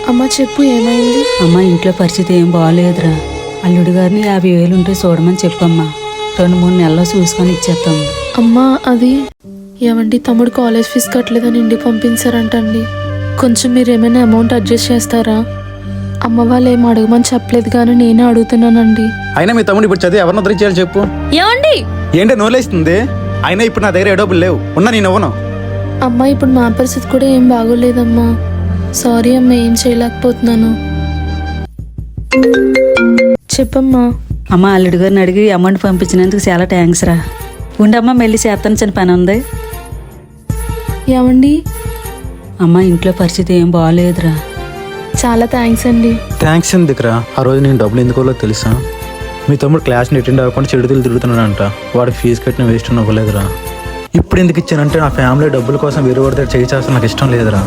అమ్మ చెప్పు, ఏమైంది? అమ్మ ఇంట్లో పరిస్థితి ఏం బాగోలేదురా. అల్లుడి గారిని 50,000 ఉంటే చూడమని చెప్పమ్మా. 2-3 నెలల్లో చూసుకొని ఇచ్చేస్తాము. అమ్మా అది ఏమండి, తమ్ముడు కాలేజ్ ఫీజు కట్టలేదని ఇంటికి పంపించారంటండి. కొంచెం మీరు ఏమైనా అమౌంట్ అడ్జస్ట్ చేస్తారా? అమ్మ వాళ్ళు ఏం అడగమని చెప్పలేదు కానీ నేనే అడుగుతున్నానండి. అయినా మీ తమ్ముడు ఇప్పుడు చదివి ఎవరిని ఉద్ధరించాలి చెప్పు. ఏమండి ఏంటో నోలేస్తుంది. అయినా ఇప్పుడు నా దగ్గర ఏ డబ్బులు లేవు. ఉన్నా నేను ఇవ్వను. అమ్మా ఇప్పుడు మా పరిస్థితి కూడా ఏం బాగోలేదమ్మా. సారీ అమ్మ, ఏం చేయలేకపోతున్నాను. చెప్పమ్మా. అమ్మ అల్లుడి గారిని అడిగి అమౌంట్ పంపించినందుకు చాలా థ్యాంక్స్ రా. ఉండమ్మా, మళ్ళీ చేస్తాను, చిన్న పని ఉంది. ఏమండి? అమ్మ ఇంట్లో పరిస్థితి ఏం బాగోలేదురా. చాలా థ్యాంక్స్ అండి. థ్యాంక్స్ ఎందుకురా? ఆ రోజు నేను డబ్బులు ఎందుకోలో తెలుసా? మీ తమ్ముడు క్లాస్ని అటెండ్ అవ్వకుండా చెడుతులు తిరుగుతున్నాడంట. వాడు ఫీజు కట్టిన వేస్ట్ అవ్వలేదురా. ఇప్పుడు ఎందుకు ఇచ్చానంటే నా ఫ్యామిలీ డబ్బుల కోసం వేరే వాడి దగ్గర చేయి చేస్తే నాకు ఇష్టం లేదురా.